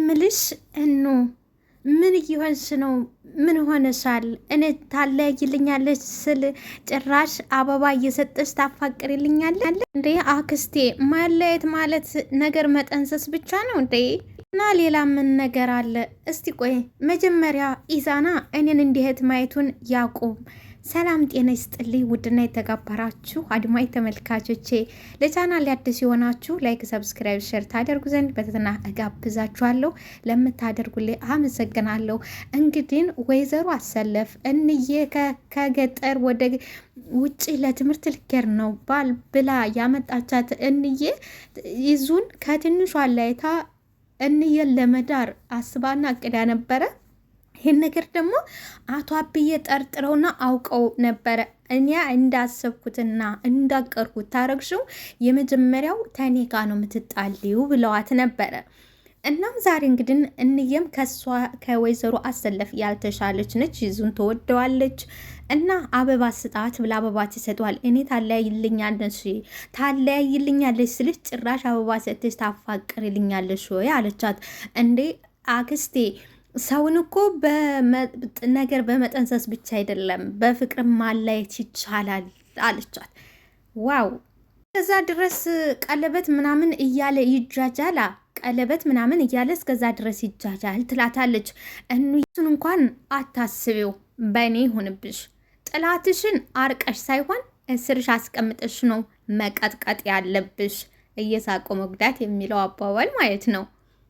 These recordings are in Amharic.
ምልሽ እኑ ምን እየሆንሽ ነው? ምን ሆነሻል? እኔ ታለያይልኛለች ስል ጭራሽ አበባ እየሰጠች ታፋቅርልኛለች እንዴ? አክስቴ ማለየት ማለት ነገር መጠንሰስ ብቻ ነው እንዴ? እና ሌላ ምን ነገር አለ? እስቲ ቆይ መጀመሪያ ኢዛና እኔን እንዲህት ማየቱን ያቁም። ሰላም ጤና ይስጥልኝ። ውድና የተጋባራችሁ አድማጭ ተመልካቾቼ ለቻናል አዲስ የሆናችሁ ላይክ፣ ሰብስክራይብ፣ ሼር ታደርጉ ዘንድ በትህትና እጋብዛችኋለሁ። ለምታደርጉልኝ አመሰግናለሁ። እንግዲህ ወይዘሮ አሰለፍ እንዬ ከገጠር ወደ ውጭ ለትምህርት ልኬድ ነው ባል ብላ ያመጣቻት እንዬ ይዙን ከትንሿ ላይታ እንዬን ለመዳር አስባና አቅዳ ነበረ። ይህን ነገር ደግሞ አቶ አብዬ ጠርጥረውና አውቀው ነበረ። እኔ እንዳሰብኩትና እንዳቀርኩት ታረግሽው የመጀመሪያው ተኔጋ ነው የምትጣሊው ብለዋት ነበረ። እናም ዛሬ እንግዲህ እንየም ከወይዘሮ አሰለፍ ያልተሻለች ነች። ይዙን ትወደዋለች እና አበባ ስጣት ብላ አበባ ትሰጧል። እኔ ታለያይልኛለች ስልሽ ጭራሽ አበባ ሰጥተሽ ታፋቅርልኛለሽ ወይ አለቻት። እንዴ አክስቴ ሰውን እኮ ነገር በመጠንሰስ ብቻ አይደለም በፍቅር ማላየት ይቻላል አለቻት። ዋው እስከዛ ድረስ ቀለበት ምናምን እያለ ይጃጃላ ቀለበት ምናምን እያለ እስከዛ ድረስ ይጃጃል ትላታለች። እሱን እንኳን አታስቢው፣ በእኔ ይሁንብሽ። ጥላትሽን አርቀሽ ሳይሆን እስርሽ አስቀምጠሽ ነው መቀጥቀጥ ያለብሽ። እየሳቆ መጉዳት የሚለው አባባል ማለት ነው።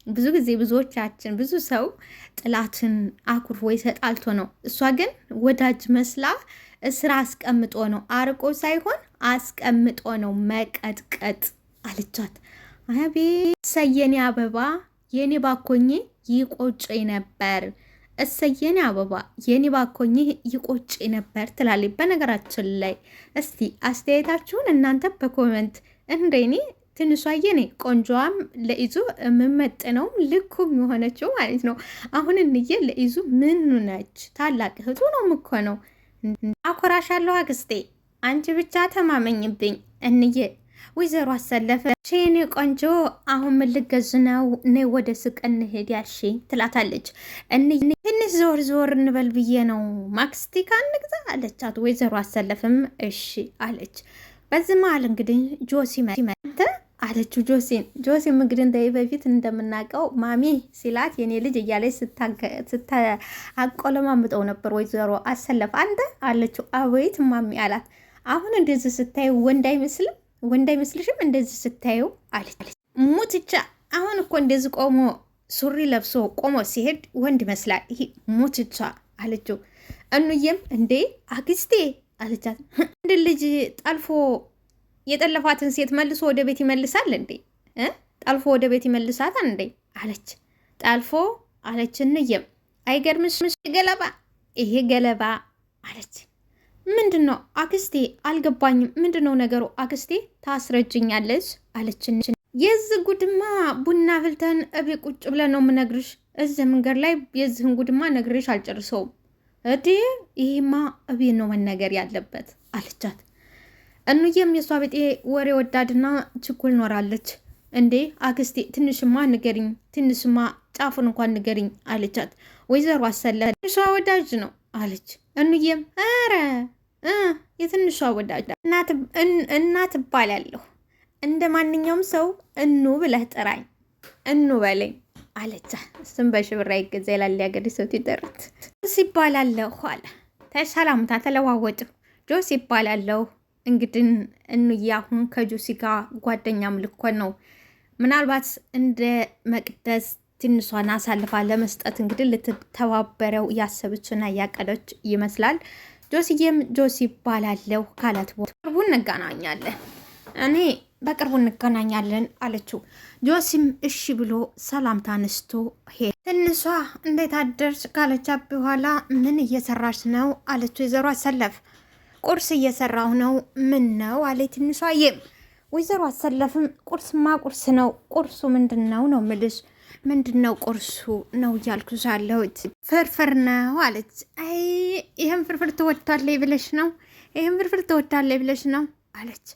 ብዙ ጊዜ ብዙዎቻችን ብዙ ሰው ጥላትን አኩርፎ ተጣልቶ ነው። እሷ ግን ወዳጅ መስላ እስራ አስቀምጦ ነው፣ አርቆ ሳይሆን አስቀምጦ ነው መቀጥቀጥ አለቻት። አቤት እሰየኔ አበባ የኔ ባኮኝ ይቆጨኝ ነበር፣ እሰየኔ አበባ የኔ ባኮኝ ይቆጨኝ ነበር ትላለች። በነገራችን ላይ እስቲ አስተያየታችሁን እናንተ በኮመንት እንደኔ ትንሿዬ ኔ ቆንጆዋም ለኢዙ የምመጥነውም ልኩም የሆነችው ማለት ነው። አሁን እንዬ ለኢዙ ምኑ ነች? ታላቅ እህቱ ነው እኮ ነው። አኮራሻለሁ አክስቴ፣ አንቺ ብቻ ተማመኝብኝ። እንዬ ወይዘሮ አሰለፈ ኔ ቆንጆ አሁን ምን ልገዝ ነው? እኔ ወደ ሱቅ እንሄድ ያልሽ ትላታለች። እንዬ ትንሽ ዞር ዞር እንበል ብዬ ነው ማክስቲካ እንግዛ አለቻት። ወይዘሮ አሰለፍም እሺ አለች። በዚህ መሀል እንግዲህ ጆሲ መተ አለችው ጆሲም እንግዲህ እንደ በፊት እንደምናውቀው ማሚ ሲላት የኔ ልጅ እያለች አቆለማምጠው ነበር። ወይዘሮ አሰለፍ አንተ አለችው። አቤት ማሚ አላት። አሁን እንደዚህ ስታዩ ወንድ አይመስልም? ወንድ አይመስልሽም እንደዚህ ስታዩ አለች። ሙትቻ አሁን እኮ እንደዚህ ቆሞ ሱሪ ለብሶ ቆሞ ሲሄድ ወንድ ይመስላል። ይሄ ሙትቻ አለችው። እኑዬም እንዴ አክስቴ አለቻት። አንድ ልጅ ጠልፎ የጠለፋትን ሴት መልሶ ወደ ቤት ይመልሳል እንዴ? ጠልፎ ወደ ቤት ይመልሳታል እንዴ አለች። ጠልፎ አለች። እንየም አይገርምሽ? ገለባ ይሄ ገለባ አለች። ምንድን ነው አክስቴ አልገባኝም። ምንድን ነው ነገሩ አክስቴ ታስረጅኛለች አለች። የዚህ ጉድማ ቡና ፍልተን እቤት ቁጭ ብለን ነው የምነግርሽ። እዚህ መንገድ ላይ የዚህን ጉድማ ነግርሽ አልጨርሰውም። እዴ ይሄማ እቤት ነው መነገር ያለበት አለቻት። እኑዬም የሷ ቤጤ ወሬ ወዳድና ችኩል ኖራለች። እንዴ አክስቴ ትንሽማ ንገሪኝ፣ ትንሽማ ጫፉን እንኳን ንገሪኝ አለቻት። ወይዘሮ አሰለፍ ትንሿ ወዳጅ ነው አለች። እኑዬም ኧረ የትንሿ ወዳጅ እናት እባላለሁ፣ እንደ ማንኛውም ሰው እኑ ብለህ ጥራኝ፣ እኑ በለኝ አለቻ። እሱም በሽብራ ይገዛ ይላል ያገሬ ሰው ይጠሩት። ጆሲ ይባላለሁ አለ። ተሰላምታ ተለዋወጡ። ጆሲ ይባላለሁ። እንግዲህ እንዬ አሁን ከጆሲ ጋር ጓደኛም ልኮን ነው። ምናልባት እንደ መቅደስ ትንሿን አሳልፋ ለመስጠት እንግዲህ ልትተባበረው እያሰበችና እያቀደች ይመስላል። ጆሲዬም ጆሲ ይባላለሁ ካላት በቅርቡ እንገናኛለን፣ እኔ በቅርቡ እንገናኛለን አለችው። ጆሲም እሺ ብሎ ሰላምታ አንስቶ ሄደ። ትንሿ እንዴት አደርሽ ካለቻት በኋላ ምን እየሰራች ነው አለችው። ወይዘሮ አሰለፍ ቁርስ እየሰራሁ ነው። ምን ነው አለ ትንሿዬ። ወይዘሮ አሰለፍም ቁርስማ ቁርስ ነው። ቁርሱ ምንድን ነው ነው የምልሽ? ምንድን ነው ቁርሱ ነው እያልኩሽ ያለሁት? ፍርፍር ነው አለች። አይ ይህን ፍርፍር ትወዳለች ብለሽ ነው? ይህን ፍርፍር ትወዳለች ብለሽ ነው አለች።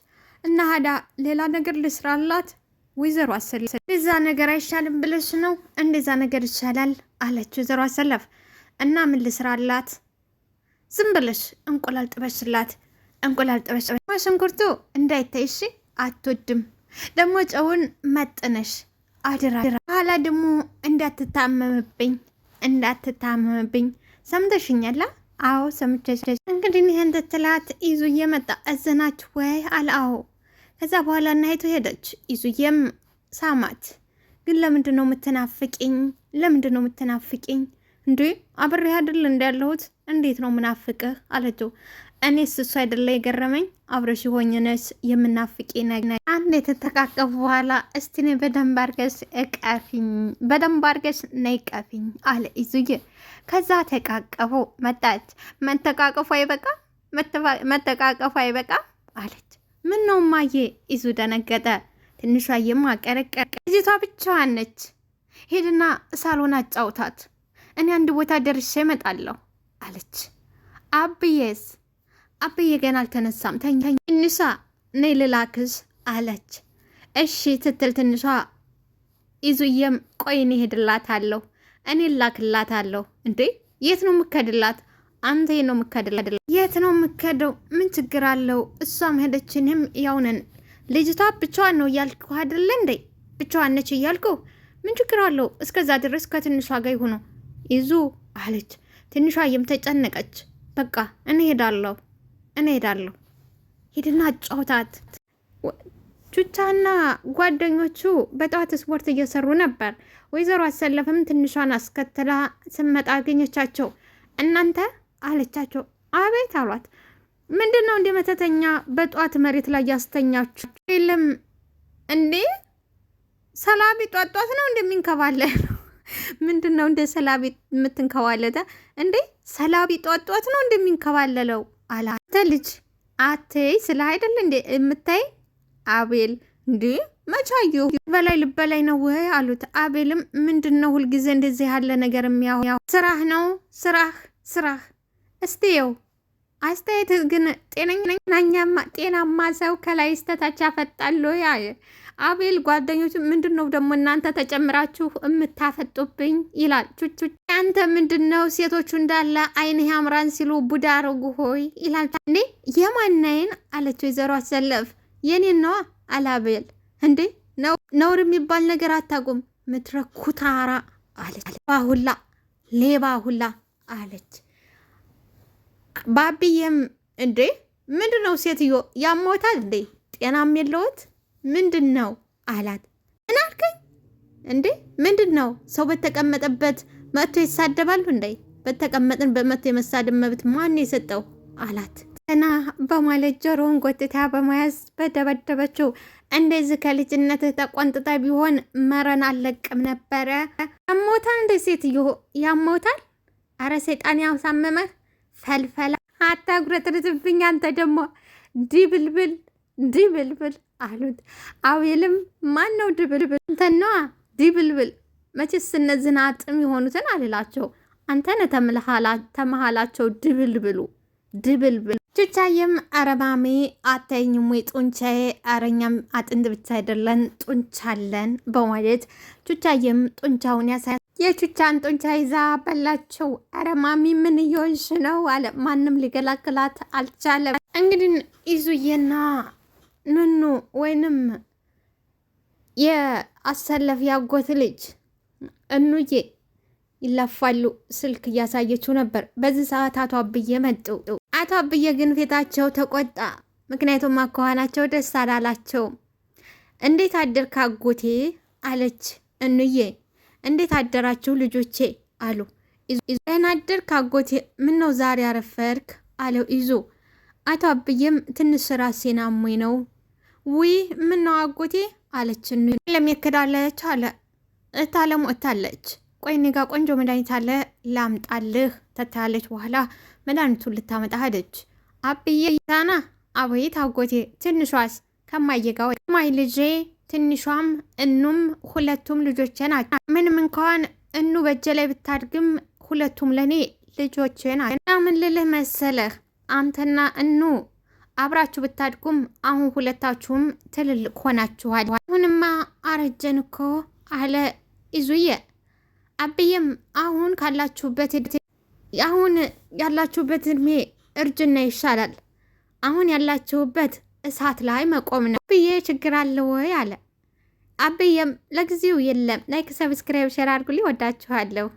እና ሀዳ ሌላ ነገር ልስራላት? ወይዘሮ አሰለፍ እንደዛ ነገር አይሻልም ብለሽ ነው? እንደዛ ነገር ይሻላል አለች ወይዘሮ አሰለፍ። እና ምን ልስራላት? ዝም ብለሽ እንቁላል ጥበሽላት። እንቁላል ጥበሽ ሽንኩርቱ እንዳይታይሽ አትወድም። ደግሞ ጨውን መጥነሽ አድራ። በኋላ ደግሞ እንዳትታመምብኝ ሰምተሽኛላ? አዎ ሰምቼሽ። እንግዲህ ይህን ትትላት ይዙ እየመጣ እዘናች ወይ አለ። አዎ። ከዛ በኋላ እናይቱ ሄደች። ይዙዬም ሳማት። ግን ለምንድን ነው የምትናፍቂኝ? ለምንድን ነው የምትናፍቂኝ? እንዴ አብሬ አይደል እንዳለሁት እንዴት ነው ምናፍቅህ አለችው። እኔስ እሱ አይደለ የገረመኝ አብረሽ ሆኝነሽ የምናፍቂ ነገር። አንድ የተተቃቀፉ በኋላ እስቲ እኔ በደንብ አድርገሽ እቀፊኝ፣ በደንብ አድርገሽ ነይ ቀፊኝ አለ ይዙዬ። ከዛ ተቃቀፉ። መጣች። መተቃቀፉ አይበቃ አለች። ምን ነው ማየ? ይዙ ደነገጠ። ትንሿዬማ ቀረቀረ። ልጅቷ ብቻዋን ነች። ሄድና ሳሎን አጫውታት፣ እኔ አንድ ቦታ ደርሼ እመጣለሁ አለች። አብዬስ? አብዬ ገና አልተነሳም፣ ተኛ። ትንሿ ነይ ልላክሽ አለች። እሺ ስትል ትንሿ ይዙዬም ቆይ እኔ እሄድላታለሁ፣ እኔ እላክላታለሁ። እንዴ የት ነው የምከድላት? አንተ ነው የምከድላት? የት ነው የምከደው? ምን ችግር አለው? እሷም ሄደችንም ያውነን። ልጅቷ ብቻዋን ነው እያልኩ አይደለ እንዴ? ብቻዋን ነች እያልኩ ምን ችግር አለው? እስከዛ ድረስ ከትንሿ ጋር ይሁኑ ይዙ አለች። ትንሿዬም ተጨነቀች። በቃ እኔ ሄዳለሁ ሄድና አጫውታት። ቹቻና ጓደኞቹ በጠዋት ስፖርት እየሰሩ ነበር። ወይዘሮ አሰለፍም ትንሿን አስከትላ ስመጣ አገኘቻቸው። እናንተ አለቻቸው። አቤት አሏት። ምንድን ነው እንደ መተተኛ በጠዋት መሬት ላይ ያስተኛችሁ? የለም እንዴ ሰላቢ ጧጧት ነው እንደሚንከባለል ምንድን ነው እንደ ሰላቢ የምትንከባለተ እንዴ? ሰላቢ ጧጧት ነው እንደሚንከባለለው አላ ልጅ አትይ ስለ አይደል እንዴ የምታይ? አቤል እንዴ መቻዩ ልበላይ ነው ወይ አሉት። አቤልም ምንድን ነው ሁልጊዜ እንደዚህ ያለ ነገር የሚያው? ስራህ ነው ስራህ እስቲው አስተያየት ግን ጤናማ ሰው ከላይ ስተታች ያፈጣሉ ያየ አቤል ጓደኞቹ ምንድን ነው ደግሞ እናንተ ተጨምራችሁ የምታፈጡብኝ ይላል። ቹቹ አንተ ምንድን ነው ሴቶቹ እንዳለ አይንህ ያምራን ሲሉ ቡዳ አረጉ ሆይ ይላል። እንዴ የማናይን አለች ወይዘሮ አሰለፍ። የኔን ነዋ አለ አቤል። እንዴ ነውር የሚባል ነገር አታቁም ምትረኩታራ አለች። ሌባ ሁላ አለች። ባቢዬም እንዴ ምንድን ነው ሴትዮ ያሞታል እንዴ? ጤናም የለውት ምንድን ነው አላት። ምን አልከኝ እንዴ? ምንድን ነው ሰው በተቀመጠበት መጥቶ ይሳደባሉ እንዴ? በተቀመጥን በመጥቶ የመሳደብ መብት ማን የሰጠው አላት። እና በማለት ጆሮውን ጎትታ በመያዝ በደበደበችው። እንደዚህ ከልጅነትህ ተቆንጥጠ ቢሆን መረን አለቅም ነበረ። ያሞታል እንደ ሴትዮ ያሞታል። አረ ሰይጣን ያሳመመህ ፈልፈላ አታጉረጥርጥብኝ አንተ ደግሞ ድብልብል አሉት። አቤልም ማን ነው ድብልብል? አንተና ድብልብል መቼስ እነዚህን አጥም የሆኑትን አልላቸው አንተነ ተመሃላቸው ድብልብል ቹቻዬም አረማሜ አታይኝም ወይ ጡንቻዬ? አረኛም አጥንት ብቻ አይደለን ጡንቻለን በማለት ቹቻዬም ጡንቻውን ያሳያል። የቹቻን ጡንቻ ይዛ በላቸው። አረማሚ ምን እየሆንሽ ነው አለ። ማንም ሊገላግላት አልቻለም። እንግዲህ ይዙዬና ኑኑ ወይንም የአሰለፍ ያጎት ልጅ እኑዬ ይላፋሉ። ስልክ እያሳየችው ነበር። በዚህ ሰዓት አቶ አብዬ መጡ። አቶ አብዬ ግን ፊታቸው ተቆጣ። ምክንያቱም አኳኋናቸው ደስ አላላቸውም። እንዴት አደርክ አጎቴ አለች እኑዬ። እንዴት አደራችሁ ልጆቼ አሉ። ደህና አደርክ አጎቴ፣ ምን ነው ዛሬ አረፈርክ አለው ይዙ። አቶ አብዬም ትንሽ ራሴን አሞኝ ነው። ውይ ምን ነው አጎቴ አለች እኑዬ። ለሚከዳለች አለ እታለሙ እታለች። ቆይ እኔ ጋ ቆንጆ መድኃኒት አለ ላምጣልህ ተታለች። በኋላ መድኃኒቱን ልታመጣ ሄደች። አብዬ ዛና አቤት አጎቴ። ትንሿስ ከማየጋ ማይ ልጄ፣ ትንሿም እኑም ሁለቱም ልጆቼ ናቸው። ምንም እንኳን እኑ በእጄ ላይ ብታድግም ሁለቱም ለኔ ልጆቼ ናቸው። ምን ልልህ መሰለህ አንተና እኑ አብራችሁ ብታድጉም አሁን ሁለታችሁም ትልልቅ ሆናችኋል። አሁንማ አረጀን እኮ አለ ኢዙዬ። አብዬም አሁን ያላችሁበት እድሜ እርጅና ይሻላል። አሁን ያላችሁበት እሳት ላይ መቆም ነው። አብዬ ችግር አለ ወይ አለ። አብዬም ለጊዜው የለም። ላይክ፣ ሰብስክራይብ፣ ሼር አድርጉልኝ። ወዳችኋለሁ።